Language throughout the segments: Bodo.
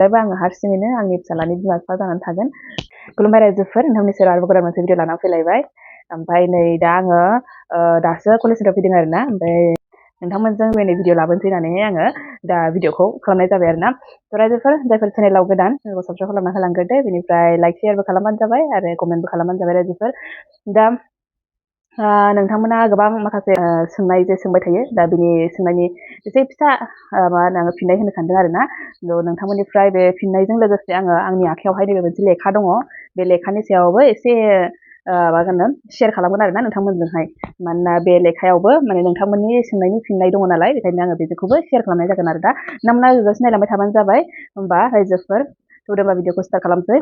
दाबो आङो हारसिङैनो आंनि फिसालानि बिमा बिफा जानानै थागोन। खुलुमबाय रायजोफोर, नोंथांमोननि सेराव आरोबाव गोदान मोनसे भिडिअ लानानै फैलायबाय। ओमफ्राय नै दा आङो दासो कलेजनिफ्राय फैदों आरोना। ओमफ्राय नोंथांमोनजों दिनै भिडिअ लाबोनोसै होननानै आङो दा भिडिअखौ खालामनाय जाबाय आरोना। रायजोफोर जायफोर चेनेलाव गोदान साबस्क्राइब खालामना होलांग्रोदो, बेनिफ्राय लाइक शेयारबो खालामबानो जाबाय आरो कमेन्टबो खालामबानो जाबाय रायजोफोर। दा नोंथांमोना गोबां माखासे सोंनाय जे सोंबाय थायो, दा बिनि सोंनायनि एसे फिसा मा होनो आङो फिननाय होनो सानदों आरोना। नोंथांमोननिफ्राय बे फिननायजों लोगोसे आङो आंनि आखायावहाय नैबे मोनसे लेखा दङ, बे लेखानि सायावबो एसे मा होनो शेयार खालामगोन आरोना नोंथांमोनजोंहाय। मानोना बे लेखायावबो माने नोंथांमोननि सोंनायनि फिननाय दङ नालाय, बेखायनो आङो बेखौबो शेयार खालामनाय जागोन आरो दा। नोंथांमोना जास्ट नायलांबाय थाबानो जाबाय। होमबा रायजोफोर होमबा भिडिअखौ स्टार्ट खालामसै।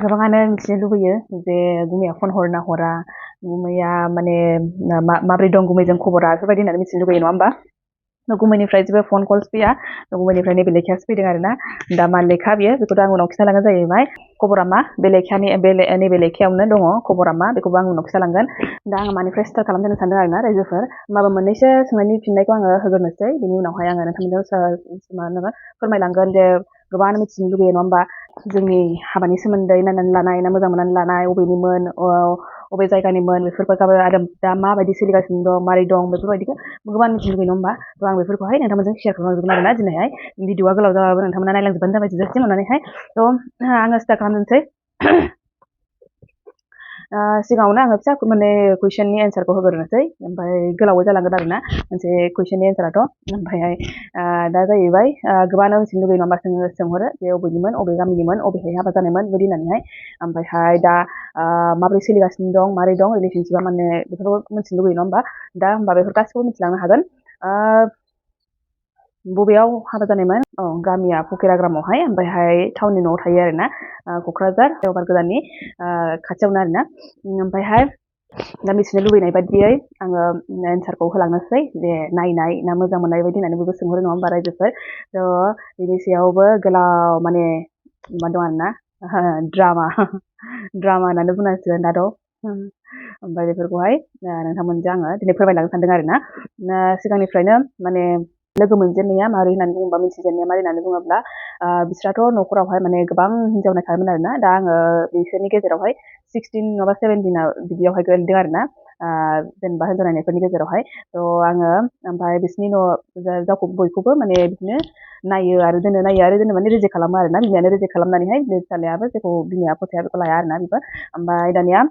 गोबाङानो मिथिनो लुबैयो जे गुमैया फन हरना हरा, गुमैया माने माब्रै दं गुमैजों खबरा, बेफोरबायदि होननानै मिथिनो लुबैयो नङा होमबा। गुमैनिफ्राय जेबो फन कल्स फैया, गुमैनिफ्राय नैबे लेखायासो फैदों आरोना। दा मा लेखा बियो बेखौथ' आं उनाव खिन्थालांगोन जाहैबाय। खबरा मा बे लेखानि नैबे लेखायावनो दङ, खबरा मा बेखौबो आं उनाव खिन्थालांगोन। दा आङो मानिफ्राय स्टार्ट खालामजेननो सानदों आरोना रायजोफोर। होमबाबो मोननैसो सोंनायनि फिननायखौ आङो होग्रोनोसै, बेनि उनावहाय आङो नोंथांमोनजों फोरमायलांगोन जे गोबाङानो मिथिनो लुबैयो नङा होमबा, जोंनि हाबानि सोमोन्दै नायनानै लानाय ना मोजां मोननानै लानाय, अबेनिमोन अबे जायगानिमोन, बेफोरखौ जाबाय आरो दा माबायदि सोलिगासिनो दं, मारै दं, बेफोरबायदिखौ गोबां मिथिनो लुबैयो नङा होमबा। थ' आं बेफोरखौहाय नोंथांमोनजों शेयार खालामजोबगोन आरोना दिनैहाय। भिडिअआ गोलाव जाबाबो नोंथांमोना नायलांजोबबानो जाबाय जोबजासिम अननानैहाय। थ' आङो स्टार्ट खालामनोसै। सिगाङावनो आङो फिसा माने कुइसननि एन्सारखौ होग्रोनोसै, ओमफ्राय गोलावै जालांगोन आरोना मोनसे कुइसननि एन्साराथ'। ओमफ्रायहाय दा जाहैबाय गोबाङानो मिथिनो लुबैयो नङा होमबा, सोंहरो जे अबेनिमोन, अबे गामिनिमोन, अबेहाय हाबा जानायमोन बिदि होननानैहाय। ओमफ्रायहाय दा माबोरै सोलिगासिनो दं, मारै दं रिलेसनशिपआ, माने बेफोरखौ मिथिनो लुबैयो नङा होमबा। दा होमबा बेफोर गासिखौबो मिथिलांनो हागोन। बबेयाव हाबा जानायमोन? गामिया फकिराग्रामावहाय, ओमफ्रायहाय टाउननि न'आव थायो आरोना, क'क्राझार देवबार गोदाननि खाथियावनो आरोना। ओमफ्रायहाय दा मिथिनो लुबैनाय बायदियै आङो एन्सारखौ होलांनोसै, जे नायनाय ना मोजां मोननाय बायदि होननानै बयबो सोंहरो नङा होमबा रायजोफोर। थ' बिनि सायावबो गोलाव माने मा दं आरोना, ड्रामा होननानै बुंनांसिगोन दाथ'। ओमफ्राय बेफोरखौहाय नोंथांमोनजों आङो दिनै फोरमायलांनो सानदों आरोना। सिगांनिफ्रायनो माने लोगो मोनजेननाया मारै होननानै बुङोबा, मिथिजेननाया मारै होननानै बुङोब्ला, बिस्राथ' न'खरावहाय माने गोबां हिन्जाव नायखायोमोन आरोना। दा आङो बिसोरनि गेजेरावहाय 16 नङाबा 17 बिदियावहाय गोलैदों आरोना, जेनेबा हिन्जाव नायनायफोरनि गेजेरावहाय। थ' आङो ओमफ्राय बिसोरनि बयखौबो माने बिदिनो नायो आरो दोनो माने रिजेक्ट खालामो आरोना। बिमायानो रिजेक्ट खालामनानैहाय फिसालायाबो जेखौ बिमाया फसाया बेखौ लाया आरोना बेबो। ओमफ्राय दानिया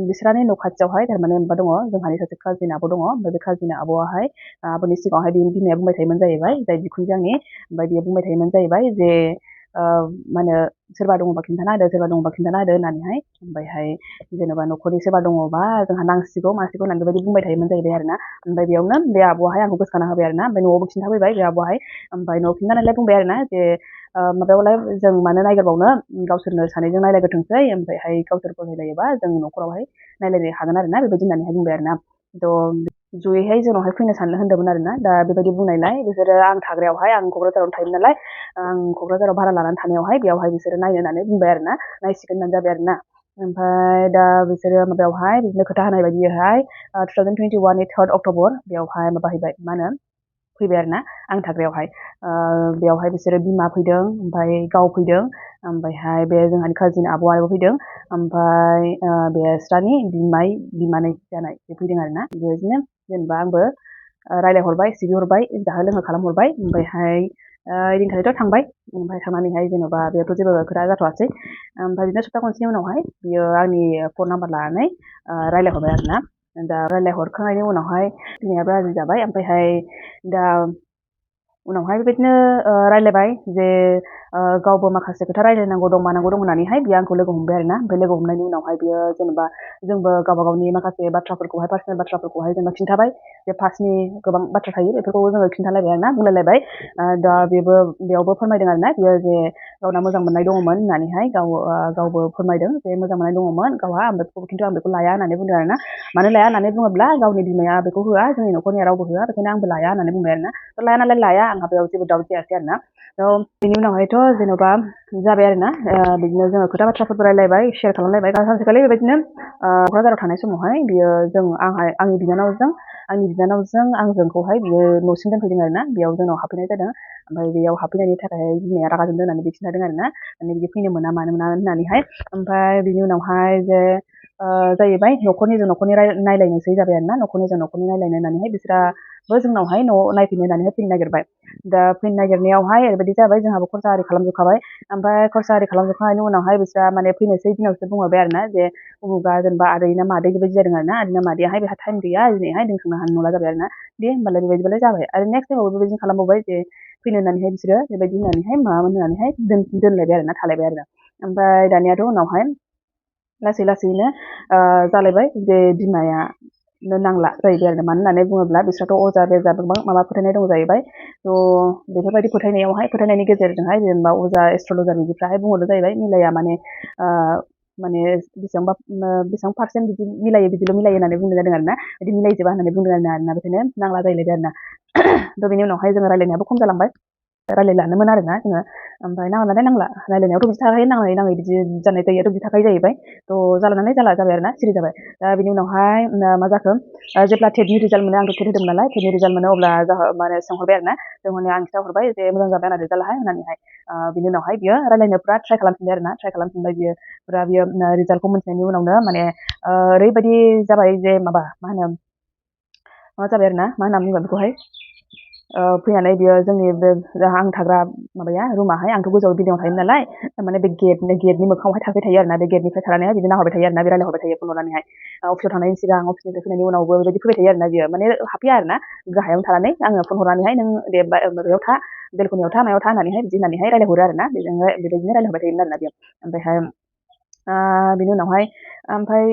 बिसोरनि न' खाथियावहाय थारमाने माबा दङ, जोंहानि सासे काजिन आब' दङ। ओमफ्राय बे काजिन आब'आहाय आब'नि सिगाङावहाय बिमाया बुंबाय थायोमोन जाहैबाय, जाय बिखुनजो आंनि। ओमफ्राय बियो बुंबाय थायोमोन जाहैबाय जे मा होनो, सोरबा दङबा खिन्थाना होदो, सोरबा दङबा खिन्थाना होदो होननानैहाय। ओमफ्रायहाय जेनेबा न'खरनि सोरबा दङबा जोंहा नांसिगौ मासिगौ होननानै बेबायदि बुंबाय थायोमोन जाहैबाय आरोना। ओमफ्राय बेयावनो बे आब'आहाय आंखौ गोसोखाना होबाय आरोना। ओमफ्राय न'आवबो खिन्थाफैबाय बे आब'आहाय। ओमफ्राय न'आव खिन्थानायलाय बुंबाय आरोना जे माबायावलाय जों मानो नायगिरबावनो, गावसोरनो सानैजों नायलायग्रोथोंसै, ओमफ्रायहाय गावसोर फसायलायोबा जों न'खरावहाय नायलायनो हागोन आरोना, बेबायदि होननानैहाय बुंबाय आरोना। थ' जयैहाय जोंनावहाय फैनो साननो होन्दोंमोन आरोना। दा बेबायदि बुंनायलाय बिसोरो आं थाग्रायावहाय, आं क'क्राझाराव थायोमोन नालाय, आं क'क्राझाराव भारा लानानै थानायावहाय बेयावहाय बिसोरो नायनो होननानै बुंबाय आरोना, नायसिगोन होननानै जाबाय आरोना। ओमफ्राय दा बिसोरो माबायावहाय बिदिनो खोथा होनाय बायदियैहाय 2021 3 अक्ट'बर बेयावहाय माबाहैबाय, मा होनो, फैबाय आरोना आं थाग्रायावहाय। बेयावहाय बिसोरो बिमा फैदों, ओमफ्राय गाव फैदों, ओमफ्रायहाय बे जोंहानि काजिन आब'आबो फैदों, ओमफ्राय बे बिस्रानि बिमानै जानाय बे फैदों आरोना। बेबायदिनो जेनेबा आंबो रायज्लायहरबाय, सिबिहरबाय, जाहो लोंहो खालामहरबाय। ओमफ्रायहाय ओइदिनखालिथ' थांबाय। ओमफ्राय थांनानैहाय जेन'बा बेयावथ' जेबो खोथा जाथ'वासै। ओमफ्राय बिदिनो सप्ता खनसेनि उनावहाय बियो आंनि फन नाम्बार लानानै रायज्लायहरबाय आरोना। दा रायज्लायहरखांनायनि उनावहाय बिमायाबो राजि जाबाय। ओमफ्रायहाय दा उनावहाय बेबायदिनो रायज्लायबाय जे गावबो माखासे खोथा रायज्लायनांगौ दं, मानांगौ दं होननानैहाय बियो आंखौ लोगो हमबाय आरोना। ओमफ्राय लोगो हमनायनि उनावहाय बियो जेनेबा जोंबो गावबा गावनि माखासे बाथ्राफोरखौहाय, पार्सनेल बाथ्राफोरखौहाय जेनेबा खिन्थाबाय। बे पास्टनि गोबां बाथ्रा थायो, बेफोरखौबो जोङो खिन्थालायबाय आरोना, बुंलायलायबाय। दा बेयावबो फोरमायदों आरोना बियो जे गावना मोजां मोननाय दङमोन होननानैहाय। गावबो फोरमायदों जे मोजां मोननाय दङमोन गावहा, खिन्थु आं बेखौ लाया होननानै बुंदों आरोना। मानो लाया होननानै बुङोब्ला, गावनि बिमाया बेखौ होआ, जोंनि न'खरनिया रावबो होआ, बेखायनो आंबो लाया होननानै बुंबाय आरोना। लाया नालाय लाया, आंहा बेयाव जेबो दाउट जायासै आरोना। बेनि उनावहायथ' जेन'बा जाबाय आरोना। बिदिनो जोङो खोथा बाथ्राफोरबो रायलायबाय, शेयार खालामलायबाय। सानसेखालि बेबायदिनो क'क्राझाराव थानाय समावहाय बियो आंनि बिनानावजों आंनि बिनानावजों आंजोंखौहाय बियो न'सिम दोनफैदों आरोना बेयाव जोंनाव हाबफैनाय जादों ओमफ्राय बेयाव हाबफैनायनि थाखाय बिमाया रागा जोंदों होननानै बे खिन्थादों आरोना माने बिदि फैनो मोना मानो मोना होननानैहाय ओमफ्राय बिनि उनावहाय जे जाहैबाय न'खरनिजों न'खरनि नायलायनोसै जाबाय आरोना न'खरनिजों न'खरनि नायलायनो होननानैहाय बिसोराबो जोंनावहाय न'आव नायफैनो होननानैहाय फैनो नागिरबाय दा फैनो नागिरनायावहाय ओरैबायदि जाबाय जोंहाबो खरसा आरि खालामजोबखाबाय ओमफ्राय खरसा आरि खालामजोबखांनायनि उनावहाय बिस्रा माने फैनोसै दिनावसो बुंहरबाय आरोना जे उमुगा जेनेबा आदै ना मादै बेबायदि जादों आरोना आदै ना मादैयाहाय बेहा टाइम गैया दिनैहाय दोनखांनो हानाय नंला जाबाय आरोना दे होमबालाय बेबायदिबालाय जाबाय आरो नेक्स्ट टाइमावबो बेबायदिनो खालामबावबाय जे फैनो होननानैहाय बिसोरो बेबायदि होननानैहाय माबामोन होननानैहाय दोनलायबाय आरोना थालायबाय आरोना ओमफ्राय दानियाथ' उनावहाय लासै लासैनो जालायबाय जे बिमाया नांला जाहैबाय आरो मानो होननानै बुङोब्ला बिस्राथ' अजा बेजा गोबां माबा फोथायनाय दं जाहैबाय थ' बेफोरबायदि फोथायनायनि गेजेरजोंहाय जेनेबा अजा एस्ट्रलजार बिदिफ्राहाय बुंहरदों जाहैबाय मिलाया माने माने बेसेबां पार्सेन्ट बिदि मिलायो बिदिल' मिलायो होननानै बुंदों जादों आरोना बिदि मिलायजोबा होननानै बुंदों आरोना बेखायनो नांला जाहैलायबाय आरोना थ' बेनि उनावहाय जोङो रायलायनायाबो खम जालांबाय रायलायलानोमोन आरोना जोङो ओमफ्राय नांलाय नांला रायलायनायावथ' बिदि थाखायो नाङै नाङै बिदि जानाय जायोथ' बिदि थाखायो जाहैबाय थ' जालानानै जाला जाबाय आरोना सिरि जाबाय दा बिनि उनावहाय मा जाखो जेब्ला टेटनि रिजाल्ट मोनो आंथ' टेट होदोंमोन नालाय टेटनि रिजाल्ट मोनो अब्ला माने सोंहरबाय आरोना जोंहरनाय आं खिथाहरबाय जे मोजां जाबाय आंना रिजाल्टआहाय होननानैहाय बिनि उनावहाय बियो रायलायनो पुरा ट्राइ खालामफिनबाय आरोना ट्राइ खालामफिनबाय बियो रिजाल्टखौ मोनथिनायनि उनावनो माने ओरैबायदि जाबाय जे माबा जाबाय आरोना मा होनना बुंगोन बेखौहाय फैनानै बियो जोंनि बे आं थाग्रा माबाया रुमाहाय आंथ' गोजौआव बिल्डिंआव थायोमोन नालाय माने बे गेटनि मोखाङावहाय थाबाय थायो आरोना बे गेटनिफ्राय थानानैहाय बिदिनो नाहरबाय थायो आरोना बे रायलायहरबाय थायो फन हरनानैहाय अफिसाव थांनायनि सिगां अफिसनिफ्राय फैनायनि उनावबो बेबायदि फैबाय थायो आरोना बियो माने हाफैया आरोना गाहायावनो थानानै आङो फन हरनानैहाय नों दे माबायाव था बेलकनियाव था मायाव था होननानैहाय बिदि होननानैहाय रायलायहरो आरोना बेबायदिनो रायलायहरबाय थायोमोन आरोना बेयाव ओमफ्रायहाय बिनि उनावहाय ओमफ्राय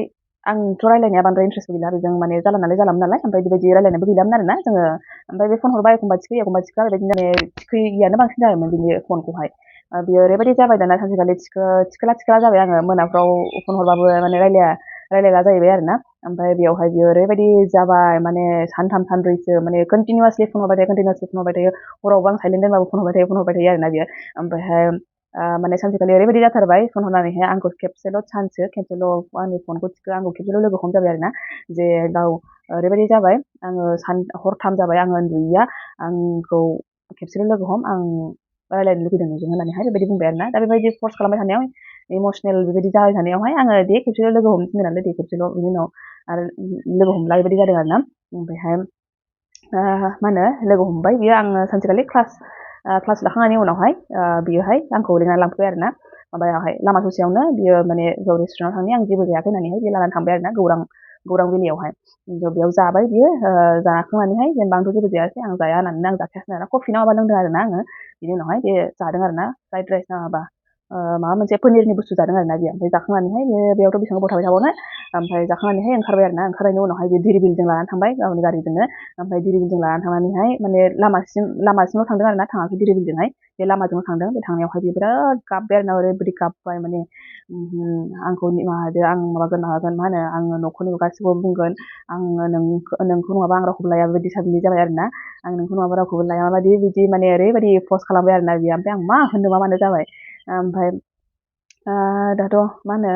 आंथ' रायलायनाया बांद्राय इन्ट्रेस्ट गैला बेजों माने जालामोन नालाय ओमफ्राय बेबायदि रायलायनायबो गैलामोन आरोना जोङो ओमफ्राय बे फन हरबा एखमबा थिखोयो बेबायदिनो माने थिखैयैयानो बांसिन जायोमोन बिनि फनखौहाय बियो ओरैबायदि जाबाय दाना सानसेखालि थिखोला जाबाय आङो मोनाफ्राव फन हरबाबो माने रायलायला जाहैबाय आरोना ओमफ्राय बेयावहाय बियो ओरैबायदि जाबाय माने सानथाम सानब्रैसो माने कन्टिनिउआसलि फन हरबाय थायो हरावबो आं साइलेन्ट दोनबाबो फन हरबाय थायो आरोना बियो ओमफ्रायहाय माने सानसेखालि ओरैबायदि जाथारबाय फन हरनानैहाय आंखौ खेबसेल' आंनि फनखौ थिखो आंखौ खेबसेल' लोगो हम जाबाय आरोना जे गाव ओरैबायदि जाबाय आङो हरथाम जाबाय आङो उन्दुयैया आंखौ खेबसेल' लोगो हम आं रायलायनो लुगैदों नोंजों होननानैहाय बेबायदि बुंबाय आरोना दा बेबायदि फर्स खालामबाय थानायाव इमसनेल बेबायदि जाबाय थानायावहाय आङो दे खेबसेल' लोगो हमनो थिनदों नालाय दे खेबसेल' बिनि उनाव आरो लोगो हमला बेबायदि जादों आरोना ओमफ्रायहाय मा होनो लोगो हमबाय बियो आङो सानसेखालि क्लास लाखांनायनि उनावहाय बियोहाय आंखौ लिंनानै लांफैबाय आरोना माबायावहाय लामा ससेयावनो बियो माने गाव रेस्टुरेन्टआव थांनि आं जेबो जायाखै होननानैहाय बियो लानानै थांबाय आरोना गौरां भेलियावहाय बेयाव जाबाय बियो जाखांनानैहाय जेनेबा आंथ' जेबो जायासै आं जाया होननानै आं जाखायासै आरोना कफि ना माबा लोंदों आरोना आङो बिनि उनावहाय बे जादों आरोना फ्राइड राइस नाङाबा माबा मोनसे पनिरनि बुस्थु जादों आरोना बियो ओमफ्राय जाखांनानैहाय बेयावथ' बेसेबां गोबाव थाबाय थाबावनो ओमफ्राय जाखांनानैहाय ओंखारबाय आरोना ओंखारनायनि उनावहाय बे धिरबिलजों लानानै थांबाय गावनि गारिजोंनो ओमफ्राय धिरबिलजों लानानै थांनानैहाय माने लामासिमल' थांदों आरोना थाङाखै धिरबिलजोंहाय बे लामाजोंल' थांदों बे थांनायावहाय बे बिराद गाबबाय आरोना ओरैबायदि गाबबाय माने आंखौ निमाहा होदो आं माबागोन मा होनो आङो न'खरनिखौ गासिबो बुंगोन आङो नोंखौ नङाबा आं रावखौबो लाया बेबायदि जाबाय आरोना आं नोंखौ नङाबा रावखौबो लाया माबायदि बिदि माने ओरैबायदि पस्ट खालामबाय आरोना बियो ओमफ्राय आं मा होननो मा मानो जाबाय ओमफ्राय दाथ' मा होनो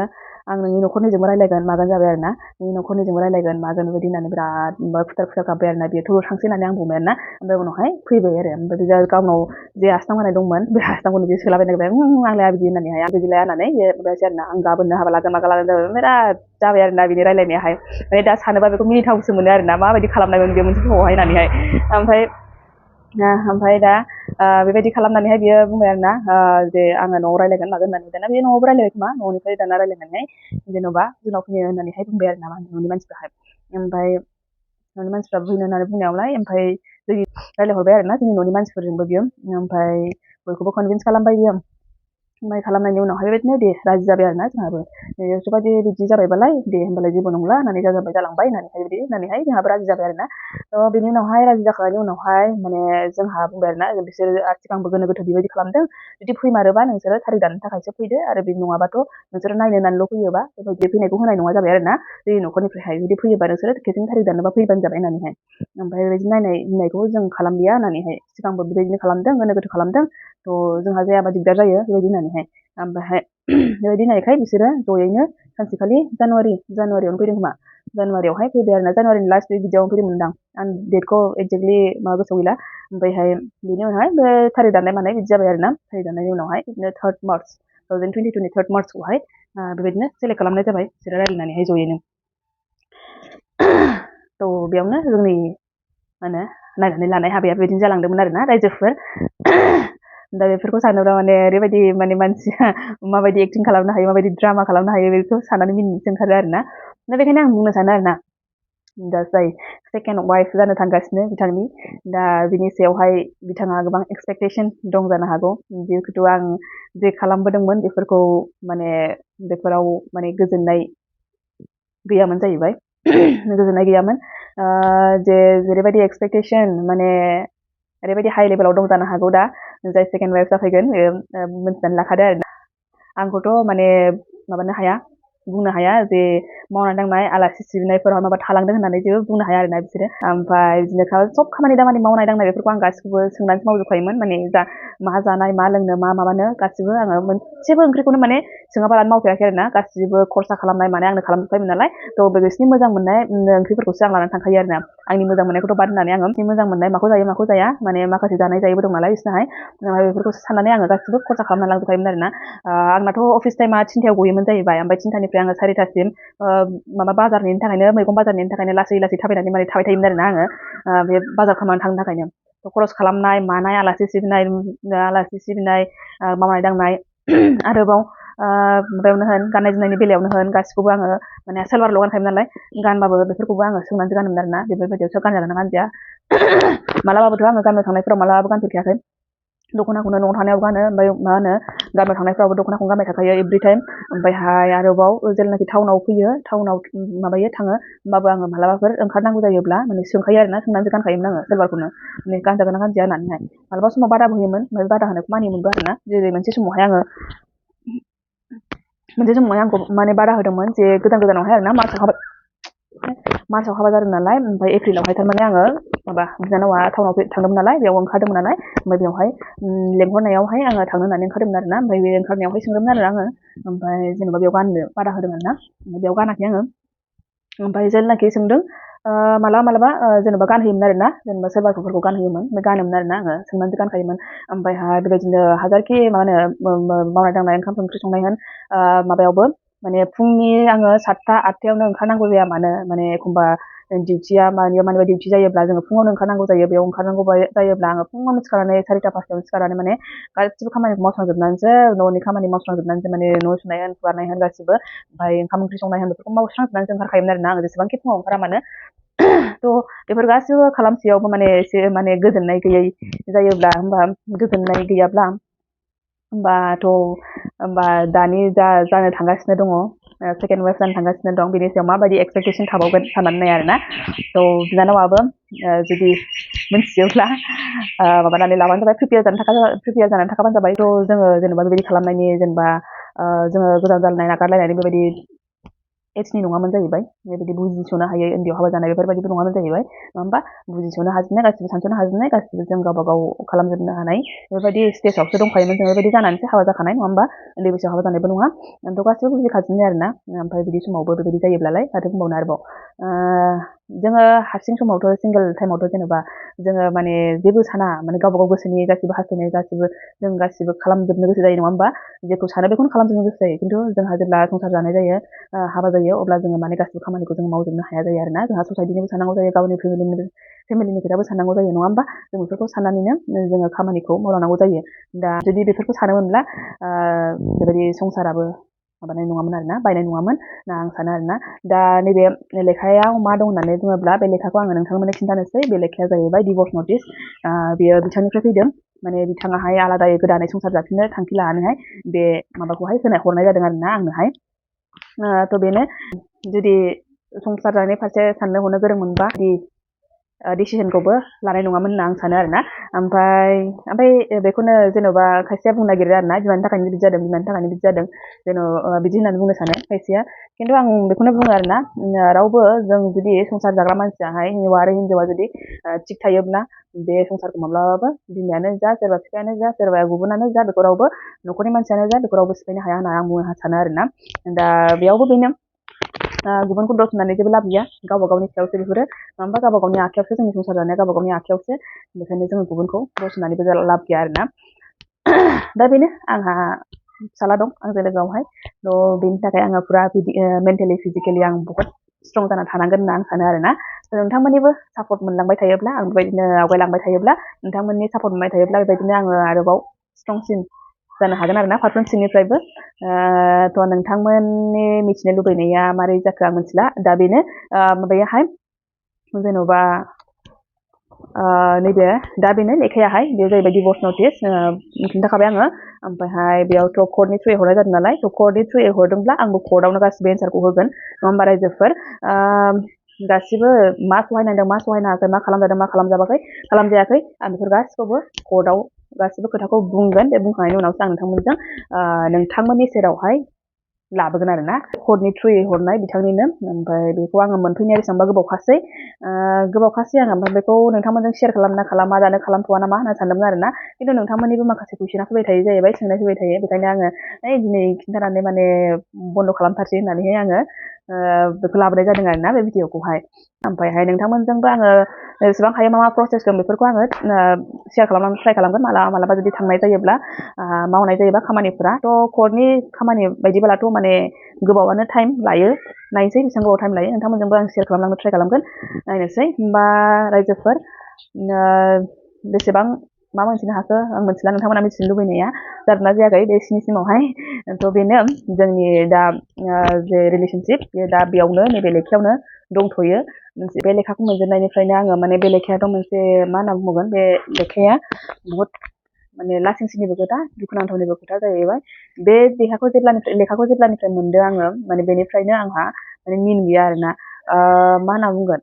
आं नोंनि न'खरनिजोंबो रायलायगोन मागोन जाबाय आरोना नोंनि न'खरनिजोंबो रायलायगोन मागोन बेबायदि होननानै बिराद खुथार गाबबाय आरोना बेयो थ' थांसै होननानै आं बुंबाय आरोना ओमफ्राय उनावहाय फैबाय आरो ओमफ्राय बे गावनाव जे आसनां होनाय दंमोन बे आसनांखौनो बियो सोलाबाय नागिरबाय आं लाया बिदि होननानैहाय आं बिदि लाया होननानै बे माबायासै आरोना आं गाबोननो हाबा लागोन मागा लागोन जाबाय बिराद जाबाय आरोना बिनि रायलायनायाहाय माने दा सानोबा बेखौ मिनिथावसो मोनो आरोना माबायदि खालामनायमोन बे मोनसे समावहाय होननानैहाय ओमफ्राय दा बेबायदि खालामनानैहाय बियो बुंबाय आरोना जे आङो न'आव रायलायगोन मागोन होननानै दाना बे न'आवबो रायलायबाय खोमा न'निफ्राय दाना रायलायनानै जेन'बा जोंनाव फैनो होननानैहाय बुंबाय आरोना न'नि मानसिफ्राहाय ओमफ्राय न'नि मानसिफ्रा फैनो होननानै बुंनायावलाय ओमफ्राय जोंनि रायलायहरबाय आरोना जोंनि न'नि मानसिफोरजोंबो बियो ओमफ्राय बयखौबो कनभिन्स खालामबाय बियो ओमफ्राय खालामनायनि उनावहाय बेबायदिनो दे राजि जाबाय आरोना जोंहाबो बेबायदि बिदि जाबायबालाय दे होमबालाय जेबो नंला होननानै जालांबाय होननानैहाय जोंहाबो राजि जाबाय आरोना बेनि उनावहाय राजि जाखांनायनि उनावहाय माने जोंहा बुंबाय आरोना बिसोर सिगांबो गोनो गोथो बेबायदि खालामदों जुदि फैमारोबा नोंसोरो थारिख दानो थाखायसो फैदो आरो बे नङाबाथ' नोंसोरो नायनो होननानैल' फैयोबा बेबायदि फैनायखौ होनाय नङा जाबाय आरोना जोंनि न'खरनिफ्रायहाय जुदि फैयोबा नोंसोरो खेबसेनो थारिख दानोबा फैबानो जाबाय होननानैहाय ओमफ्राय बेबायदि नायनायखौ जों खालामलिया होननानैहाय सिगांबो बेबायदिनो खालामदों गोनो गोथो खालामदों थ' जोंहा जायाबा दिगदार जायो बेबायदि होननानैहाय ओमफ्रायहाय बेबायदि होननायखाय बिसोरो जयैनो सानसेखालि जानुवारियावनो फैदों खोमा जानुवारियावहाय फैबाय आरोना जानुवारिनि लास्ट उइक बिदियावनो फैदोंमोनदां आं डेटखौ एक्जेक्टलि माबा गोसोआव गैला ओमफ्रायहाय बिनि उनावहाय बे थारिख दाननाय मानाय बिदि जाबाय आरोना थारिख दाननायनि उनावहाय बिदिनो 3 मार्च 2022नि 3 मार्चखौहाय बेबायदिनो सेलेक्ट खालामनाय जाबाय बिसोरो रायलायनानैहाय जयैनो थ' बेयावनो जोंनि मा होनो नायनानै लानाय हाबाया बेबायदिनो जालांदोंमोन आरोना रायजोफोर दा बेफोरखौ सानोब्ला माने ओरैबायदि माने मानसिया माबायदि एक्टिं खालामनो हायो माबायदि ड्रामा खालामनो हायो बेखौ साननानै मिनिनोसो ओंखारो आरोना दा बेखायनो आं बुंनो सानो आरोना दा जाय सेकेन्ड वाइफ जानो थांगासिनो बिथांनि दा बिनि सायावहाय बिथाङा गोबां एक्सपेक्टेसन दं जानो हागौ जिहेतु आं जे खालामबोदोंमोन बेफोरखौ माने बेफोराव माने गोजोननाय गैयामोन जाहैबाय गोजोननाय गैयामोन जे जेरैबायदि एक्सपेक्टेसन माने ओरैबायदि हाइ लेभेलाव दं जानो हागौ दा जाय सेकेन्ड वाइफ जाफैगोन मिन्थिनानै लाखादो आरोना आंखौथ' माने माबानो हाया बुंनो हाया जे मावनाय दांनाय आलासि सिबिनायफोराव माबा थालांदों होननानै जेबो बुंनो हाया आरोना बिसोरो ओमफ्राय बिदिनो सब खामानि दामानि मावनाय दांनाय बेफोरखौ आं गासिखौबो सोंनानैसो मावजोबखायोमोन माने मा जानाय मा लोंनो मा माबानो गासिबो आङो मोनसेबो ओंख्रिखौनो माने सोङाबालानो मावफेराखै आरोना गासिबो खरसा खालामनाय माने आंनो खालामजोबखायोमोन नालाय थ' बिसोरनि मोजां मोननाय ओंख्रिफोरखौसो आं लानानै थांखायो आरोना आंनि मोजां मोननायखौथ' बाद होननानै आङो मोजां मोननाय माखौ जाया माने माखासे जानाय जायैबो दं नालाय बिसोरनाहाय बेफोरखौ साननानै आङो गासिबो खरसा खालामनानै लांजोबखायोमोन आरोना आंनाथ' अफिस टाइमा 3टायाव गयोमोन जाहैबाय ओमफ्राय 3टानिफ्राय आङो 4टासिम माबा बाजारनि थाखायनो मैगं बाजारनि थाखायनो लासै थाबायनानै माने थाबाय थायोमोन आरोना आङो बे बाजार खालामनानै थांनो थाखायनो खरस खालामनाय मानाय आलासि सिबिनाय मावनाय दांनाय आरोबाव माबायावनो होन गाननाय जोमनायनि बेलायावनो होन गासिखौबो आङो माने सेलवारल' गानखायोमोन नालाय गानबाबो बेफोरखौबो आङो सोंनानैसो गानोमोन आरोना बेफोरबायदियावसो गानजागोन ना गानजाया मालाबाबोथ' आङो गामियाव थांनायफोराव मालाबाबो गानफेरखायाखै दख'नाखौनो न'आव थानायाव गानो ओमफ्राय मा होनो गामियाव थांनायफ्रावबो दख'नाखौनो गानबाय थाखायो एभ्रि टाइम ओमफ्रायहाय आरोबाव जेब्लानाखि टाउनाव फैयो टाउनाव माबायो थाङो होमबाबो आङो मालाबाफोर ओंखारनांगौ जायोब्ला माने सोंखायो आरोना सोंनानैसो गानखायोमोन आङो सेलवारखौनो माने गानजागोन ना गानजाया होननानैहाय मालाबा समाव बादाबो होयोमोन ओमफ्राय बादा होनायखौ मानियोमोनबो आरोना जेरै मोनसे समावहाय आंखौ माने बादा होदोंमोन जे गोजानावहाय आरोना मार्चआव हाबा जादों नालाय ओमफ्राय एप्रिलावहाय थारमाने आङो माबा बिनानावा टाउनाव थांदोंमोन नालाय बेयाव ओंखारदोंमोन नालाय ओमफ्राय बेवहाय लेंहरनायावहाय आङो थांनो होननानै ओंखारदोंमोन आरोना ओमफ्राय बे ओंखारनायावहाय सोंदोंमोन आरो आङो ओमफ्राय जेनेबा बेयाव गाननो बादा होदों आरोना बेयाव गानाखै आङो ओमफ्राय जेब्लानाखि सोंदों मालाबा जेनेबा गानहोयोमोन आरोना जेनेबा सेलवारफोरखौ गानहोयोमोन ओमफ्राय गानोमोन आरोना आङो सोंनानैसो गानखायोमोन ओमफ्रायहाय बेबायदिनो हाजारखि मा होनो मावनाय दांनाय ओंखाम ओंख्रि संनाय होन माबायावबो माने फुंनि आङो 7टा 8टायावनो ओंखारनांगौ जाया मानो माने एखमबा डिउटिया मानिबा डिउटि जायोब्ला जोङो फुङावनो ओंखारनांगौ जायो बेयाव ओंखारनांगौ जायोब्ला आङो फुङावनो सिखारनानै 4टा 5टायावनो सिखारनानै माने गासिबो खामानिखौ मावस्रांजोबनानैसो न'नि खामानि मावस्रांजोबनानैसो माने न' सुनाय होन फुगारनाय होन गासिबो ओमफ्राय ओंखाम ओंख्रि संनाय होन बेफोरखौ मावस्रांजोबनानैसो ओंखारखायोमोन आरोना आङो जेसेबांखि फुङाव ओंखारा मानो थ' बेफोर गासिबो खालामसेयावबो माने एसे माने गोजोननाय गैयै जायोब्ला गोजोननाय गैयाब्ला होमबा दानि जानो थांगासिनो दङ सेकेन्ड वाइफ जानो थांगासिनो दं बेनि सायाव माबायदि एक्सपेक्टेसन थाबावगोन साननानै नाय आरोना थ' बिनानावाबो जुदि मिथियोब्ला माबानानै लाबानो जाबाय प्रिपेयार जानानै थाखाबानो जाबाय थ' जोङो जेनेबा बेबायदि खालामनायनि जेनेबा जोङो गोजान जालायनाय नागारलायनायनि बेबायदि एजनि नङामोन जाहैबाय बेबायदि बुजिस'नो हायै उन्दैयाव हाबा जानाय बेफोरबायदिबो नङामोन जाहैबाय नङा होमबा बुजिस'नो हाजोबनाय गासिबो सानस'नो हाजोबनाय गासिबो जों गावबा गाव खालामजोबनो हानाय बेफोरबायदि स्टेजावसो दंखायोमोन जों बेबायदि जानानैसो हाबा जाखानाय नङा होमबा उन्दै बैसोआव हाबा जानायबो नङा थ' गासिबो बुजिखाजोबनाय आरोना ओमफ्राय बिदि समावबो बेबायदि जायोब्लालाय माथो बुंबावनो आरोबाव जोङो हारसिं समावथ' सिंगोल टाइमावथ' जेनेबा जोङो माने जेबो साना माने गावबा गाव गोसोनि गासिबो हास्थायनाय जों गासिबो खालामजोबनो गोसो जायो नङा होमबा जेखौ सानो बेखौनो खालामजोबनो गोसो जायो खिन्थु जोंहा जेब्ला संसार जानाय जायो हाबा जायो अब्ला जोङो माने गासिबो खामानिखौ जों मावजोबनो हाया जायो आरोना जोंहा ससाइटिनिबो साननांगौ जायो गावनि फेमिलिनि खोथाबो साननांगौ जायो नङा होमबा जों बेफोरखौ साननानैनो जोङो खामानिखौ मावलांनांगौ जायो दा जुदि बेफोरखौ सानोमोनब्ला बेबायदि संसाराबो माबानाय नङामोन आरोना बायनाय नङामोन ना आं सानो आरोना दा नैबे लेखायाव मा दं होननानै बुङोब्ला बे लेखाखौ आङो नोंथांमोननो खिन्थानोसै बे लेखाया जाहैबाय डिभर्स नटिस बेयो बिथांनिफ्राय फैदों माने बिथाङाहाय आलादायै गोदानै संसार जाफिननो थांखि लानानैहाय बे माबाखौहाय हरनाय जादों आरोना आंनोहाय थ' बेनो जुदि संसार जानायनि फारसे साननो हनो गोरों मोनबा डिसिजनखौबो लानाय नङामोन होनना आं सानो आरोना ओमफ्राय बेखौनो जेन'बा खायसेया बुंनो नागिरो आरोना बिमानि थाखायनो बिदि जादों बिमानि थाखायनो बिदि जादों बिदि होननानै बुंनो सानो खायसेया खिन्थु आं बेखौनो बुङो आरोना रावबो जों जुदि संसार जाग्रा मानसियाहाय हिन्जाव आरो हिन्जावा जुदि थिग थायोब्ला बे संसारखौ माब्लाबाबो बिमायानो जा सोरबा बिफायानो जा सोरबा गुबुनानो जा बेखौ रावबो न'खरनि मानसियानो जा बेखौ रावबो सिफायनो हाया होनना आं बुंनो सानो आरोना दा बेयावबो बेनो गुबुनखौ दस होननानै जेबो लाब गैया गावबा गावनि सायावसो बेफोरो माबा गावबा गावनि आखायावसो जोंनि संसार जानाया गावबा गावनि आखायावसो बेखायनो जोङो गुबुनखौ दस होननानैबो लाब गैया आरोना दा बेनो आंहा फिसाला दं आंजों लोगोआवहाय थ' बेनि थाखाय आङो पुरा मेन्टेलि फिजिकेलि आं बहुत स्ट्रं जाना थानांगोन होनना आं सानो आरोना नोंथांमोननिबो सापर्ट मोनलांबाय थायोब्ला आं बेबायदिनो आवगायलांबाय थायोब्ला नोंथांमोननि सापर्ट मोनबाय थायोब्ला बेबायदिनो आङो आरोबाव स्ट्रंसिन जानो हागोन आरोना फारफ्रोमथिंनिफ्रायबो थ' नोंथांमोननि मिथिनो लुबैनाया मारै जाखो आं मिथिला दा बेनो माबायाहाय जेन'बा नैबे दा बेनो लेखायाहाय बेयो जाहैबाय डिभर्स नटिस खिन्थाखाबाय आङो ओमफ्रायहाय बेयावथ' कर्टनि थ्रुयै हरनाय जादों नालाय थ' कर्टनि थ्रुयै हरदोंब्ला आंबो कर्टआवनो गासिबो एन्सारखौ होगोन नङा होमबा रायजोफोर गासिबो मा सहायनांदों मा सहायनाङाखै मा खालामजादों मा खालामजायाखै आं बेफोर गासिखौबो कर्टआव गासिबो खोथाखौ बुंगोन बे बुंखांनायनि उनावसो आं नोंथांमोनजों नोंथांमोननि सेरावहाय लाबोगोन आरोना कर्टनि थ्रुयै हरनाय बिथांनिनो ओमफ्राय बेखौ आङो मोनफैनाया बेसेबांबा गोबावखासै आङो ओमफ्राय बेखौ नोंथांमोनजों शेयार खालामना खालामा दानो खालामथ'वा नामा होनना सानदोंमोन आरोना खिन्थु नोंथांमोननिबो माखासे कुइसना फैबाय थायो जाहैबाय सोंनाय फैबाय थायो बेखायनो आङो दिनै खिन्थानानै माने बन्द' खालामथारसै होननानैहाय आङो बेखौ लाबोनाय जादों आरोना बे भिडिअखौहाय ओमफ्रायहाय नोंथांमोनजोंबो आङो जेसेबां हायो मा प्रसेस दं बेफोरखौ आङो शेयार खालामनानै ट्राइ खालामगोन मालाबा जुदि थांनाय जायोब्ला मावनाय जायोबा खामानिफोरा थ' कर्टनि खामानि बायदिब्लाथ' माने गोबावानो टाइम लायो नायनोसै बेसेबां गोबाव टाइम लायो नोंथांमोनजोंबो आं शेयार खालामलांनो ट्राइ खालामगोन नायनोसै होमबा रायजोफोर बेसेबां मा मोनथिनो हाखो आं मिथिला नोंथांमोना मिथिनो लुबैनाया जादोंना जायाखै बे स्निसिमावहाय थ' बेनो जोंनि दा जे रिलेसनशिप बेयो दा बेयावनो नैबे लेखायावनो दंथ'यो बे लेखाखौ मोनजेननायनिफ्रायनो आङो माने बे लेखायाथ' मोनसे मा होनना बुंगोन बे लेखाया बहुत माने लासिंसिनिबो खोथा दुखुनांथावनिबो खोथा जाहैबाय बे लेखाखौ जेब्लानिफ्राय मोनदों आङो माने बेनिफ्रायनो आंहा माने मिन गैया आरोना मा होनना बुंगोन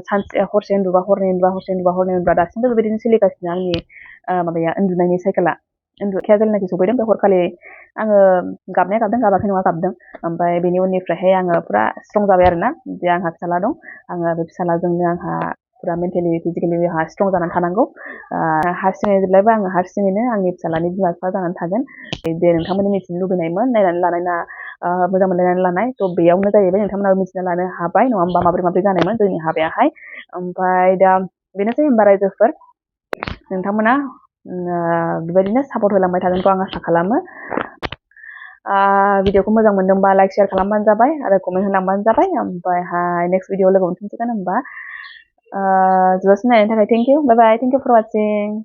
सानसे हरसे उन्दुबा हरनै उन्दुबा हरसे उन्दुबा हरनै उन्दुबा दासिमबो बेबायदिनो सोलिगासिनो आंनि माबाया उन्दुनायनि साइकेला उन्दुखाया जेब्लानाखि सफैदों बे हरखालि आङो गाबनाया गाबदों गाबाखै नङा गाबदों ओमफ्राय बेनि उननिफ्रायहाय आङो पुरा स्ट्रं जाबाय आरोना जे आंहा फिसाला दं आङो बे फिसालाजोंनो आंहा पुरा मेन्टेलि फिजिकेलि आंहा स्ट्रं जानानै थानांगौ हारसिङै जेब्लायबो आङो हारसिङैनो आंनि फिसालानि बिमा बिफा जानानै थागोन दे नोंथांमोननि मिथिनो लुबैनायमोन नायनानै लानाय ना मोजां मोनलायनानै लानाय थ' बेयावनो जाहैबाय नोंथांमोनाबो मिथिना लानो हाबाय नङा होमबा माब्रै जानायमोन जोंनि हाबायाहाय ओमफ्राय दा बेनोसै होमबा रायजोफोर नोंथांमोना बेबायदिनो सापर्ट होलांबाय थागोनखौ आं आसा खालामो भिडिअखौ मोजां मोनदोंबा लाइक शेयार खालामबानो जाबाय आरो कमेन्ट होलांबानो जाबाय ओमफ्रायहाय नेक्स्ट भिडिअ लोगो मोनफिनसिगोन होमबा जोबजासिम नायनायनि थाखाय thank you bye bye thank you for वाचिं